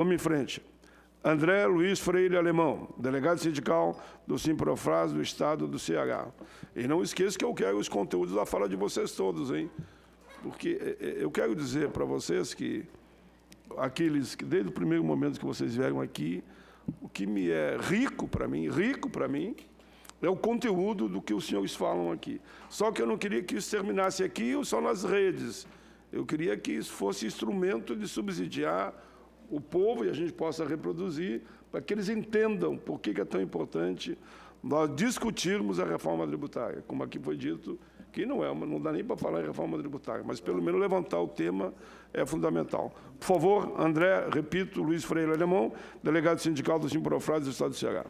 Vamos em frente. André Luiz Freire Alemão, delegado sindical do Simprofraz do Estado do Ceará. E não esqueça que eu quero os conteúdos da fala de vocês todos, hein? Porque eu quero dizer para vocês que aqueles que, desde o primeiro momento que vocês vieram aqui, o que me é rico para mim, é o conteúdo do que os senhores falam aqui. Só que eu não queria que isso terminasse aqui ou só nas redes. Eu queria que isso fosse instrumento de subsidiar o povo e a gente possa reproduzir para que eles entendam por que é tão importante nós discutirmos a reforma tributária. Como aqui foi dito, que não dá nem para falar em reforma tributária, mas pelo menos levantar o tema é fundamental. Por favor, André, repito, Luiz Freire Alemão, delegado sindical do Simprofraz do Estado do Ceará.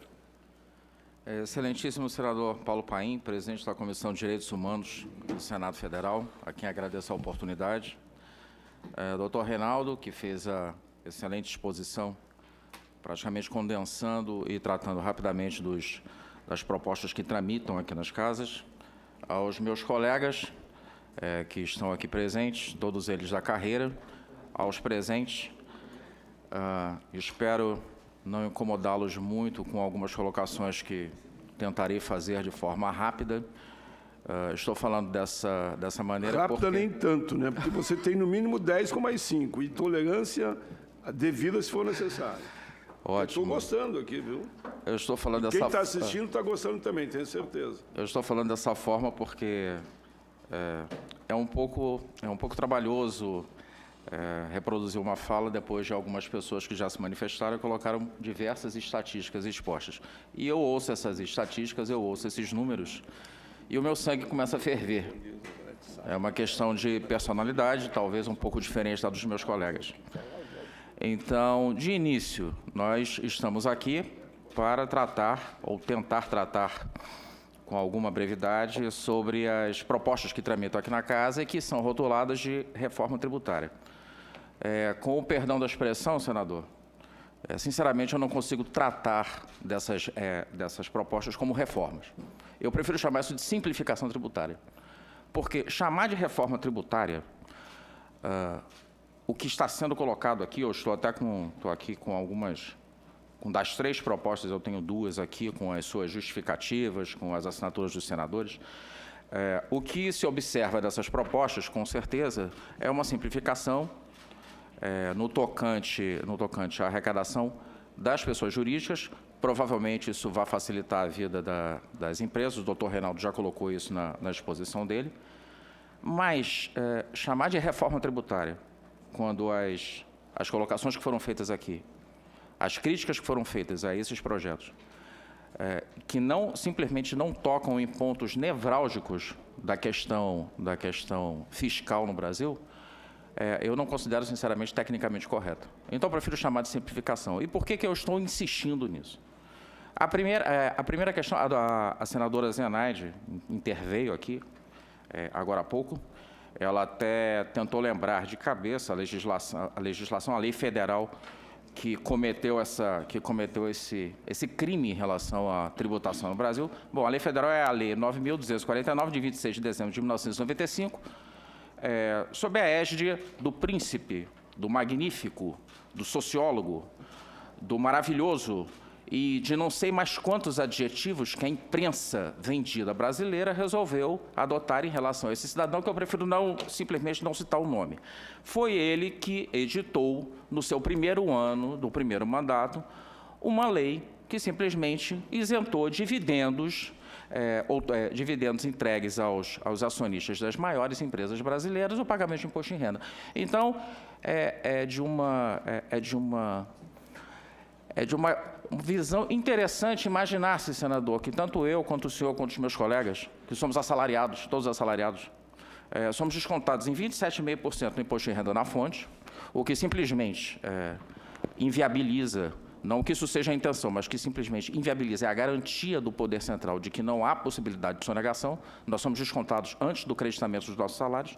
Excelentíssimo senador Paulo Paim, presidente da Comissão de Direitos Humanos do Senado Federal, a quem agradeço a oportunidade. Doutor Reinaldo, que fez a excelente exposição, praticamente condensando e tratando rapidamente das propostas que tramitam aqui nas casas. Aos meus colegas que estão aqui presentes, todos eles da carreira, aos presentes, espero não incomodá-los muito com algumas colocações que tentarei fazer de forma rápida. Estou falando dessa maneira rápida porque... nem tanto, né? Porque você tem no mínimo 10 com mais 5, e tolerância devida se for necessário. Ótimo. Estou gostando aqui, viu? Eu estou falando dessa... Quem está assistindo está gostando também, tenho certeza. Eu estou falando dessa forma porque é um pouco trabalhoso reproduzir uma fala depois de algumas pessoas que já se manifestaram e colocaram diversas estatísticas expostas. E eu ouço essas estatísticas, eu ouço esses números, e o meu sangue começa a ferver. É uma questão de personalidade, talvez um pouco diferente da dos meus colegas. Então, de início, nós estamos aqui para tratar, ou tentar tratar, com alguma brevidade, sobre as propostas que tramitam aqui na casa e que são rotuladas de reforma tributária. Com o perdão da expressão, senador, sinceramente, eu não consigo tratar dessas propostas como reformas. Eu prefiro chamar isso de simplificação tributária. Porque chamar de reforma tributária... o que está sendo colocado aqui, eu estou aqui com algumas, das 3 propostas, eu tenho 2 aqui com as suas justificativas, com as assinaturas dos senadores. O que se observa dessas propostas, com certeza, é uma simplificação no tocante à arrecadação das pessoas jurídicas. Provavelmente isso vai facilitar a vida das empresas, o doutor Reinaldo já colocou isso na exposição dele. Mas chamar de reforma tributária, quando as colocações que foram feitas aqui, as críticas que foram feitas a esses projetos, que simplesmente não tocam em pontos nevrálgicos da questão fiscal no Brasil, eu não considero, sinceramente, tecnicamente correto. Então, eu prefiro chamar de simplificação. E por que eu estou insistindo nisso? A primeira questão, a senadora Zenaide interveio aqui, agora há pouco. Ela até tentou lembrar de cabeça a lei federal que cometeu esse crime em relação à tributação no Brasil. Bom, a lei federal é a lei 9.249, de 26 de dezembro de 1995, sob a égide do príncipe, do magnífico, do sociólogo, do maravilhoso e de não sei mais quantos adjetivos que a imprensa vendida brasileira resolveu adotar em relação a esse cidadão, que eu prefiro simplesmente não citar o nome. Foi ele que editou, no seu primeiro ano do primeiro mandato, uma lei que simplesmente isentou dividendos, dividendos entregues aos acionistas das maiores empresas brasileiras o pagamento de imposto de renda. Então, é de uma visão interessante imaginar-se, senador, que tanto eu, quanto o senhor, quanto os meus colegas, que somos assalariados, todos assalariados, somos descontados em 27,5% no imposto de renda na fonte, o que simplesmente inviabiliza, não que isso seja a intenção, mas que simplesmente inviabiliza, é a garantia do poder central de que não há possibilidade de sonegação, nós somos descontados antes do creditamento dos nossos salários.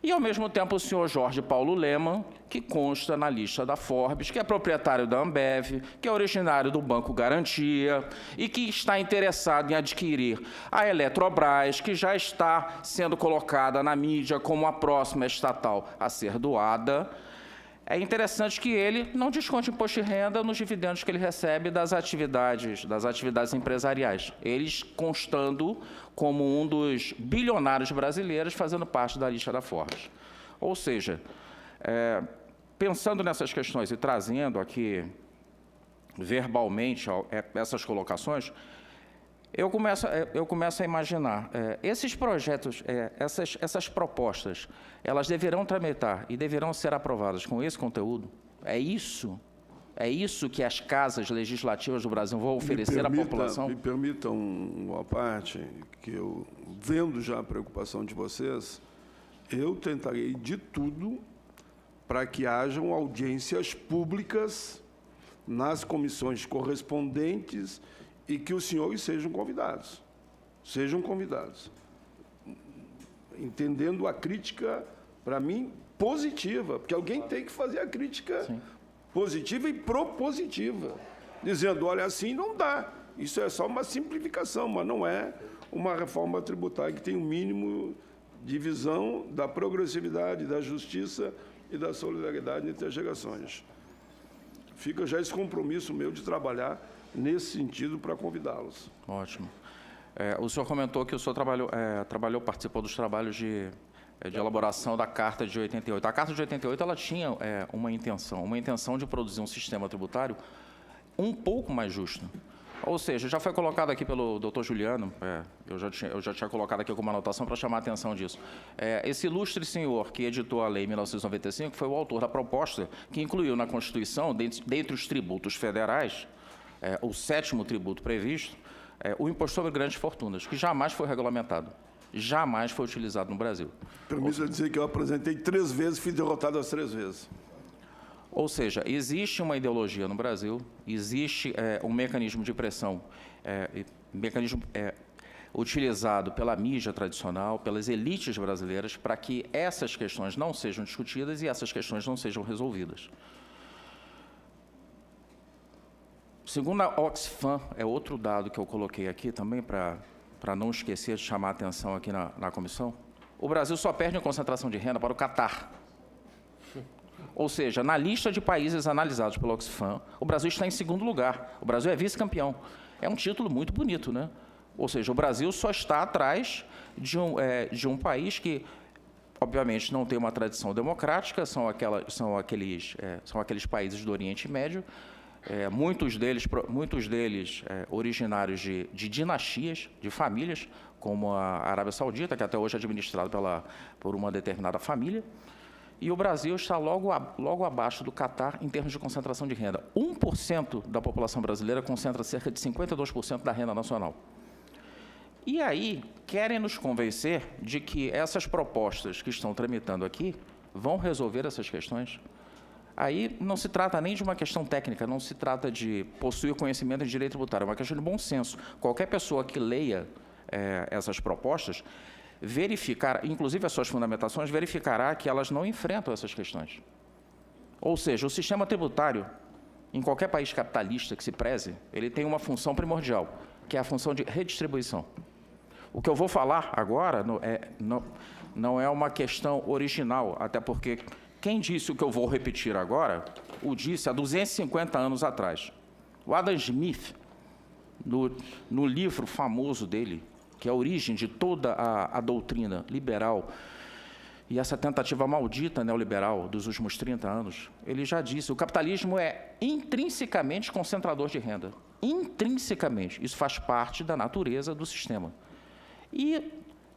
E, ao mesmo tempo, o senhor Jorge Paulo Lemann, que consta na lista da Forbes, que é proprietário da Ambev, que é originário do Banco Garantia e que está interessado em adquirir a Eletrobras, que já está sendo colocada na mídia como a próxima estatal a ser doada. é interessante que ele não desconte imposto de renda nos dividendos que ele recebe das atividades empresariais, eles constando como um dos bilionários brasileiros fazendo parte da lista da Forbes. Ou seja, pensando nessas questões e trazendo aqui verbalmente essas colocações, eu começo a imaginar, esses projetos, essas propostas, elas deverão tramitar e deverão ser aprovadas com esse conteúdo? É isso que as casas legislativas do Brasil vão oferecer à população? Me permitam uma parte, que eu, vendo já a preocupação de vocês, eu tentarei de tudo para que hajam audiências públicas nas comissões correspondentes e que os senhores sejam convidados. Sejam convidados. Entendendo a crítica, para mim, positiva, porque alguém tem que fazer a crítica positiva e propositiva, dizendo, olha, assim não dá. Isso é só uma simplificação, mas não é uma reforma tributária que tem um mínimo de visão da progressividade, da justiça e da solidariedade entre as gerações. Fica já esse compromisso meu de trabalhar nesse sentido para convidá-los. Ótimo. O senhor comentou que o senhor participou dos trabalhos de elaboração da Carta de 88. A Carta de 88 ela tinha uma intenção de produzir um sistema tributário um pouco mais justo. Ou seja, já foi colocado aqui pelo doutor Juliano, eu já tinha colocado aqui como anotação para chamar a atenção disso. Esse ilustre senhor que editou a Lei 1995 foi o autor da proposta que incluiu na Constituição, dentre os tributos federais, o 7º tributo previsto, o imposto sobre grandes fortunas, que jamais foi regulamentado, jamais foi utilizado no Brasil. Permita dizer que eu apresentei 3 vezes, fui derrotado as 3 vezes. Ou seja, existe uma ideologia no Brasil, existe um mecanismo de pressão, utilizado pela mídia tradicional, pelas elites brasileiras, para que essas questões não sejam discutidas e essas questões não sejam resolvidas. Segundo a Oxfam, é outro dado que eu coloquei aqui também para não esquecer de chamar a atenção aqui na comissão, o Brasil só perde em concentração de renda para o Catar. Ou seja, na lista de países analisados pelo Oxfam, o Brasil está em 2º lugar. O Brasil é vice-campeão. É um título muito bonito, né? Ou seja, o Brasil só está atrás de um país que, obviamente, não tem uma tradição democrática, são aqueles países do Oriente Médio, muitos deles originários de dinastias, de famílias, como a Arábia Saudita, que até hoje é administrado por uma determinada família. E o Brasil está logo abaixo do Catar em termos de concentração de renda. 1% da população brasileira concentra cerca de 52% da renda nacional. E aí, querem nos convencer de que essas propostas que estão tramitando aqui vão resolver essas questões? Aí não se trata nem de uma questão técnica, não se trata de possuir conhecimento de direito tributário, é uma questão de bom senso. Qualquer pessoa que leia essas propostas verificar, inclusive as suas fundamentações, verificará que elas não enfrentam essas questões. Ou seja, o sistema tributário, em qualquer país capitalista que se preze, ele tem uma função primordial, que é a função de redistribuição. O que eu vou falar agora não é uma questão original, até porque quem disse o que eu vou repetir agora, o disse há 250 anos atrás. O Adam Smith, no livro famoso dele, que é a origem de toda a doutrina liberal e essa tentativa maldita neoliberal dos últimos 30 anos, ele já disse, o capitalismo é intrinsecamente concentrador de renda. Intrinsecamente. Isso faz parte da natureza do sistema. E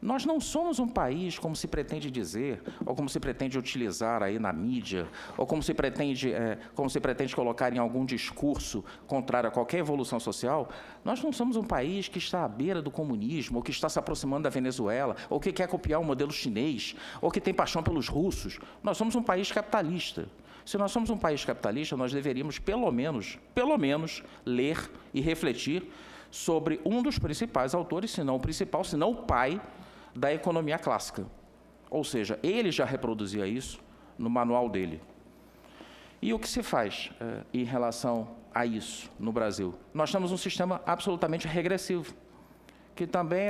nós não somos um país, como se pretende dizer, ou como se pretende utilizar aí na mídia, ou como se pretende colocar em algum discurso contrário a qualquer evolução social. Nós não somos um país que está à beira do comunismo, ou que está se aproximando da Venezuela, ou que quer copiar o modelo chinês, ou que tem paixão pelos russos. Nós somos um país capitalista. Se nós somos um país capitalista, nós deveríamos, pelo menos, ler e refletir sobre um dos principais autores, se não o principal, se não o pai, da economia clássica. Ou seja, ele já reproduzia isso no manual dele. E o que se faz em relação a isso no Brasil? Nós temos um sistema absolutamente regressivo, que também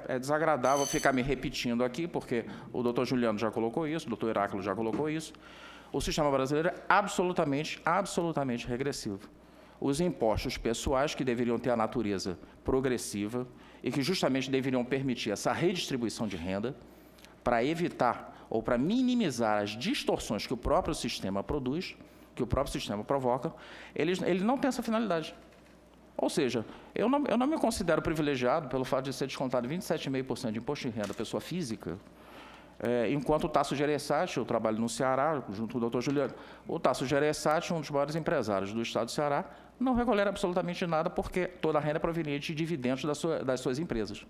é desagradável ficar me repetindo aqui, porque o doutor Juliano já colocou isso, o doutor Heráclito já colocou isso. O sistema brasileiro é absolutamente regressivo. Os impostos pessoais, que deveriam ter a natureza progressiva e que justamente deveriam permitir essa redistribuição de renda para evitar ou para minimizar as distorções que o próprio sistema produz, que o próprio sistema provoca, ele não tem essa finalidade. Ou seja, eu não me considero privilegiado pelo fato de ser descontado 27,5% de imposto de renda pessoa física, enquanto o Tasso Gereissati, eu trabalho no Ceará, junto com o doutor Juliano, o Tasso Gereissati, um dos maiores empresários do estado do Ceará, não recolhe absolutamente nada porque toda a renda é proveniente de dividendos das suas empresas.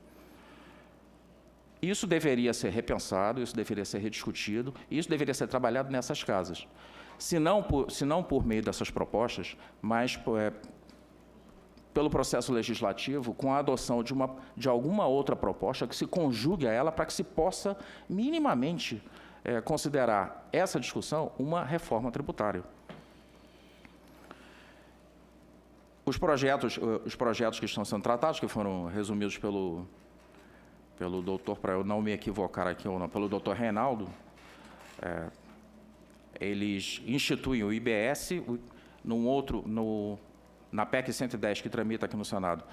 Isso deveria ser repensado, isso deveria ser rediscutido, isso deveria ser trabalhado nessas casas. Se não por meio dessas propostas, mas pelo processo legislativo, com a adoção de alguma outra proposta que se conjugue a ela para que se possa minimamente considerar essa discussão uma reforma tributária. Os projetos que estão sendo tratados, que foram resumidos pelo doutor, para eu não me equivocar aqui ou não, pelo doutor Reinaldo, eles instituem o IBS, na PEC 110, que tramita aqui no Senado,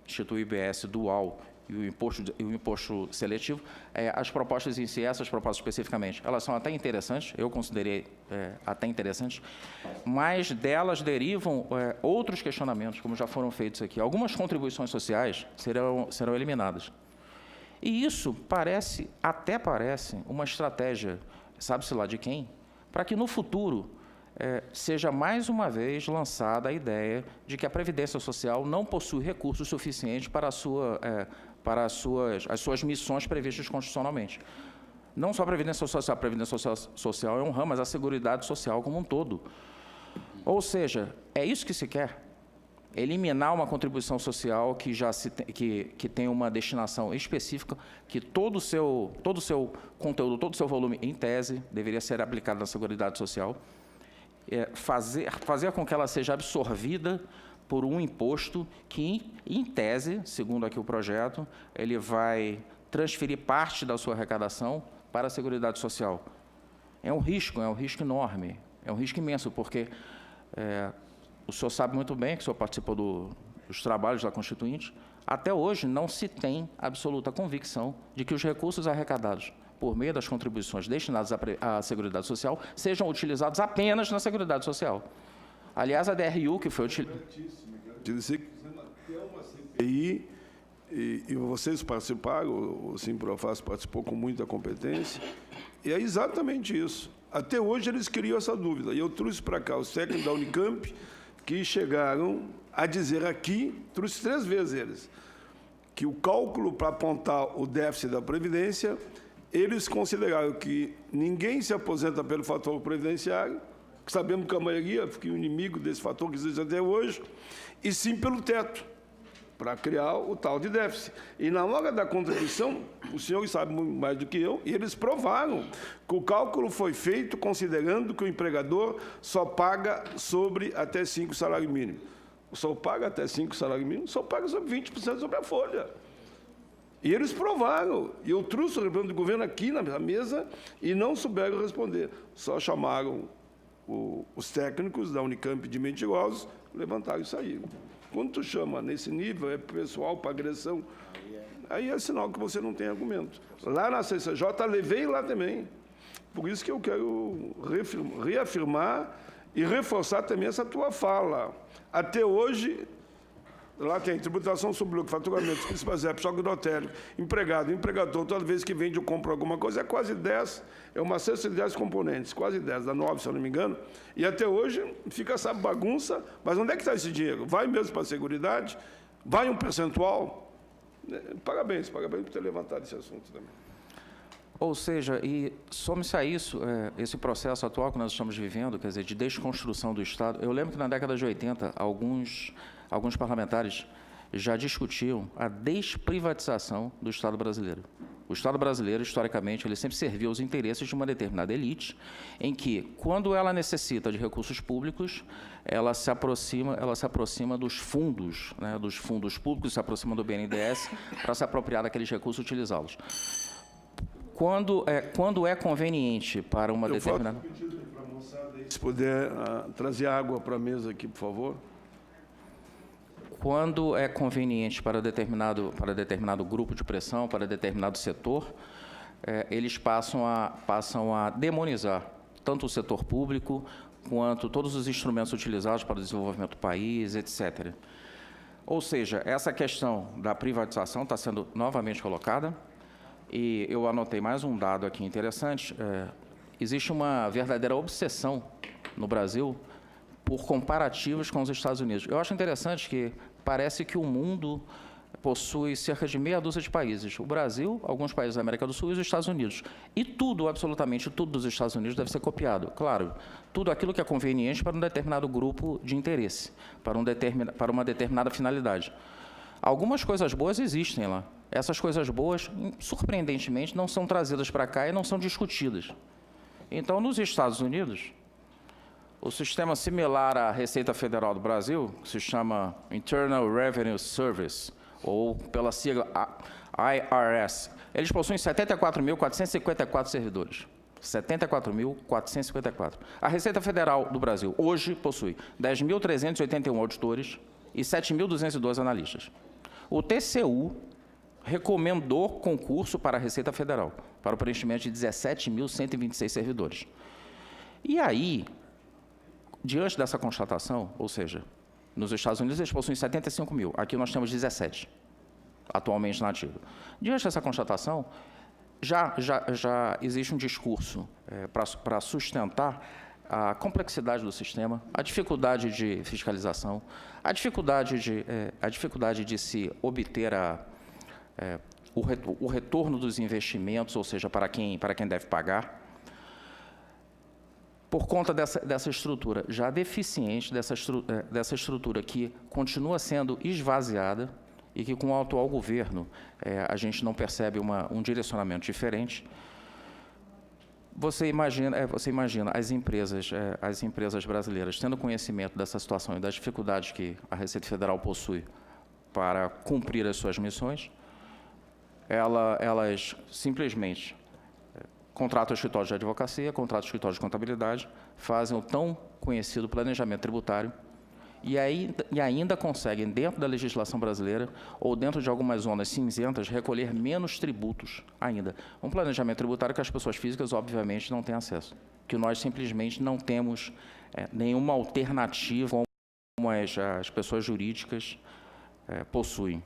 institui o IBS dual e o imposto seletivo. As propostas em si, essas propostas especificamente, elas são até interessantes, eu considerei até interessantes, mas delas derivam outros questionamentos, como já foram feitos aqui. Algumas contribuições sociais serão eliminadas. E isso até parece uma estratégia, sabe-se lá de quem, para que no futuro seja mais uma vez lançada a ideia de que a Previdência Social não possui recursos suficientes para as suas missões previstas constitucionalmente. Não só a Previdência Social é um ramo, mas a Seguridade Social como um todo. Ou seja, é isso que se quer? Eliminar uma contribuição social que tem uma destinação específica, que todo o seu conteúdo, todo o seu volume, em tese, deveria ser aplicado na Seguridade Social, fazer com que ela seja absorvida por um imposto que, em tese, segundo aqui o projeto, ele vai transferir parte da sua arrecadação para a Seguridade Social. É um risco enorme, é um risco imenso, porque o senhor sabe muito bem, que o senhor participou dos trabalhos da Constituinte, até hoje não se tem absoluta convicção de que os recursos arrecadados por meio das contribuições destinadas à Seguridade Social sejam utilizados apenas na Seguridade Social. Aliás, a DRU, que foi utilizada... E vocês participaram, o Simprofaz participou com muita competência, e é exatamente isso. Até hoje eles criam essa dúvida. E eu trouxe para cá os técnicos da Unicamp, que chegaram a dizer aqui, trouxe 3 vezes eles, que o cálculo para apontar o déficit da Previdência, eles consideraram que ninguém se aposenta pelo fator previdenciário, que sabemos que a maioria fica inimigo desse fator que existe até hoje, e sim pelo teto, para criar o tal de déficit. E na hora da contribuição, o senhor sabe muito mais do que eu, e eles provaram que o cálculo foi feito considerando que o empregador só paga sobre até 5 salários mínimos. Só paga até 5 salários mínimos, só paga sobre 20% sobre a folha. E eles provaram. E eu trouxe o representante do governo aqui na mesa e não souberam responder. Só chamaram os técnicos da Unicamp de mentirosos, levantaram e saíram. Quando tu chama nesse nível, é pessoal para agressão, aí é sinal que você não tem argumento. Lá na CCJ, levei lá também. Por isso que eu quero reafirmar e reforçar também essa tua fala. Até hoje, lá tem tributação sobre lucro, faturamento, principais choque do hotel, empregador, toda vez que vende ou compra alguma coisa, é quase 10, é uma cesta de 10 componentes, quase 10, dá 9, se eu não me engano, e até hoje fica essa bagunça, mas onde é que está esse dinheiro? Vai mesmo para a Seguridade? Vai um percentual? Parabéns por ter levantado esse assunto também. Ou seja, e some-se a isso, esse processo atual que nós estamos vivendo, quer dizer, de desconstrução do Estado. Eu lembro que na década de 80, alguns parlamentares já discutiam a desprivatização do Estado brasileiro. O Estado brasileiro, historicamente, ele sempre serviu aos interesses de uma determinada elite, em que, quando ela necessita de recursos públicos, ela se aproxima dos fundos, né, dos fundos públicos, se aproxima do BNDES para se apropriar daqueles recursos e utilizá-los. Quando é conveniente para uma determinada... Se puder trazer água para a mesa aqui, por favor. Quando é conveniente para determinado grupo de pressão, para determinado setor, eles passam a demonizar tanto o setor público quanto todos os instrumentos utilizados para o desenvolvimento do país, etc. Ou seja, essa questão da privatização está sendo novamente colocada, e eu anotei mais um dado aqui interessante. Existe uma verdadeira obsessão no Brasil por comparativos com os Estados Unidos. Eu acho interessante que parece que o mundo possui cerca de meia dúzia de países. O Brasil, alguns países da América do Sul e os Estados Unidos. E tudo, absolutamente tudo dos Estados Unidos deve ser copiado. Claro, tudo aquilo que é conveniente para um determinado grupo de interesse, para uma determinada finalidade. Algumas coisas boas existem lá. Essas coisas boas, surpreendentemente, não são trazidas para cá e não são discutidas. Então, nos Estados Unidos, o sistema similar à Receita Federal do Brasil, que se chama Internal Revenue Service, ou pela sigla IRS, eles possuem 74.454 servidores. 74.454. A Receita Federal do Brasil hoje possui 10.381 auditores e 7.212 analistas. O TCU recomendou concurso para a Receita Federal, para o preenchimento de 17.126 servidores. E aí, diante dessa constatação, ou seja, nos Estados Unidos eles possuem 75 mil, aqui nós temos 17, atualmente na ativa. Diante dessa constatação, já existe um discurso para sustentar a complexidade do sistema, a dificuldade de fiscalização, a dificuldade de se obter o retorno dos investimentos, ou seja, para quem deve pagar, por conta dessa estrutura já deficiente, dessa estrutura que continua sendo esvaziada e que, com o atual governo, a gente não percebe um direcionamento diferente. Você imagina as empresas brasileiras tendo conhecimento dessa situação e das dificuldades que a Receita Federal possui para cumprir as suas missões, elas simplesmente contratam escritórios de advocacia, contratam escritórios de contabilidade, fazem o tão conhecido planejamento tributário e ainda conseguem, dentro da legislação brasileira ou dentro de algumas zonas cinzentas, recolher menos tributos ainda. Um planejamento tributário que as pessoas físicas, obviamente, não têm acesso, que nós simplesmente não temos nenhuma alternativa como as pessoas jurídicas possuem.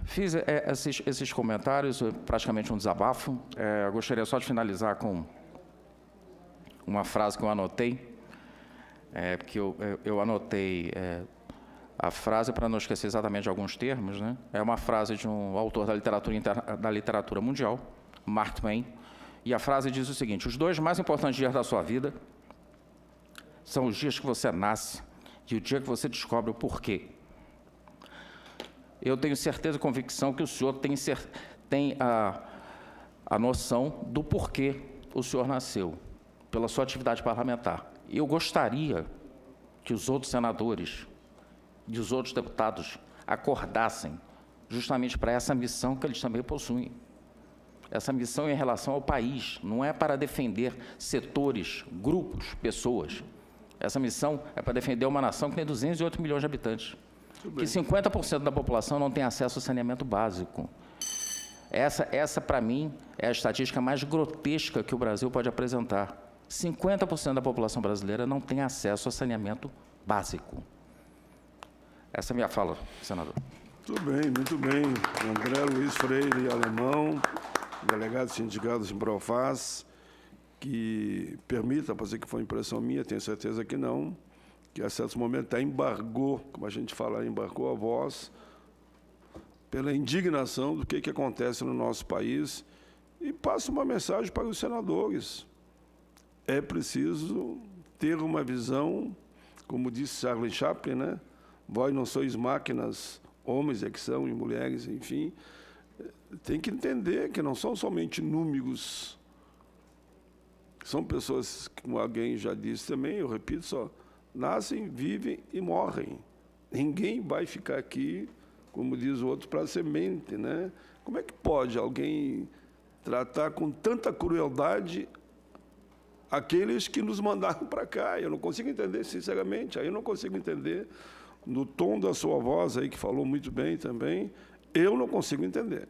Fiz esses comentários, praticamente um desabafo. Eu gostaria só de finalizar com uma frase que eu anotei, porque eu anotei a frase para não esquecer exatamente de alguns termos, né? É uma frase de um autor da literatura mundial, Mark Twain, e a frase diz o seguinte: os dois mais importantes dias da sua vida são os dias que você nasce e o dia que você descobre o porquê. Eu tenho certeza e convicção que o senhor tem a noção do porquê o senhor nasceu, pela sua atividade parlamentar. Eu gostaria que os outros senadores e os outros deputados acordassem justamente para essa missão que eles também possuem. Essa missão em relação ao país, não é para defender setores, grupos, pessoas. Essa missão é para defender uma nação que tem 208 milhões de habitantes. Que 50% da população não tem acesso ao saneamento básico. Essa para mim, é a estatística mais grotesca que o Brasil pode apresentar. 50% da população brasileira não tem acesso ao saneamento básico. Essa é a minha fala, senador. Muito bem, muito bem. André Luiz Freire Alemão, delegado sindical do Simprofaz, que permita, pode ser que foi impressão minha, tenho certeza que não, que a certos momentos até embargou, como a gente fala, embargou a voz, pela indignação do que acontece no nosso país, e passa uma mensagem para os senadores. É preciso ter uma visão, como disse Charlie Chaplin, né? Vós não sois máquinas, homens é que são, e mulheres, enfim. Tem que entender que não são somente números, são pessoas, como alguém já disse também, eu repito só, nascem, vivem e morrem. Ninguém vai ficar aqui, como diz o outro, para semente, né? Como é que pode alguém tratar com tanta crueldade aqueles que nos mandaram para cá. Eu não consigo entender, sinceramente, aí eu não consigo entender, no tom da sua voz aí, que falou muito bem também, eu não consigo entender.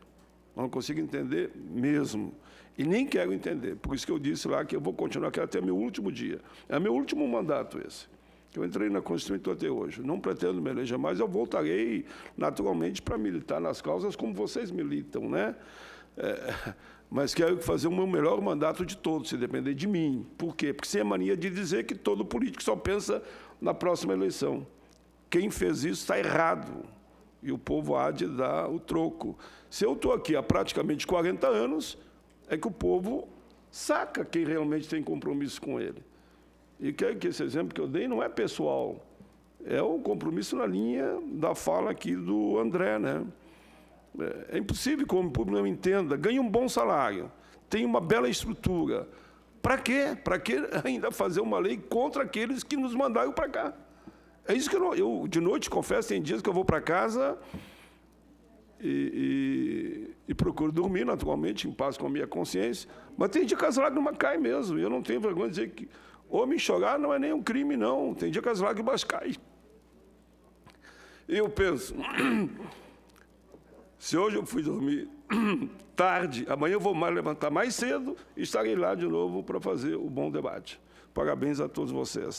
Não consigo entender mesmo. E nem quero entender. Por isso que eu disse lá que eu vou continuar aqui até meu último dia. É meu último mandato esse. Eu entrei na Constituinte até hoje. Não pretendo me eleger mais. Eu voltarei, naturalmente, para militar nas causas como vocês militam, né? Mas quero fazer o meu melhor mandato de todos, se depender de mim. Por quê? Porque sem a mania de dizer que todo político só pensa na próxima eleição. Quem fez isso está errado. E o povo há de dar o troco. Se eu estou aqui há praticamente 40 anos, é que o povo saca quem realmente tem compromisso com ele. E quero que esse exemplo que eu dei não é pessoal, é o compromisso na linha da fala aqui do André, né? É impossível que o público não entenda. Ganha um bom salário, tem uma bela estrutura. Para quê? Para que ainda fazer uma lei contra aqueles que nos mandaram para cá? É isso que eu de noite, confesso, tem dias que eu vou para casa e procuro dormir, naturalmente, em paz com a minha consciência, mas tem dia que as lágrimas caem mesmo, e eu não tenho vergonha de dizer que homem chorar não é nem um crime, não. Tem dia que as lágrimas caem. E eu penso, se hoje eu fui dormir tarde, amanhã eu vou levantar mais cedo e estarei lá de novo para fazer o bom debate. Parabéns a todos vocês.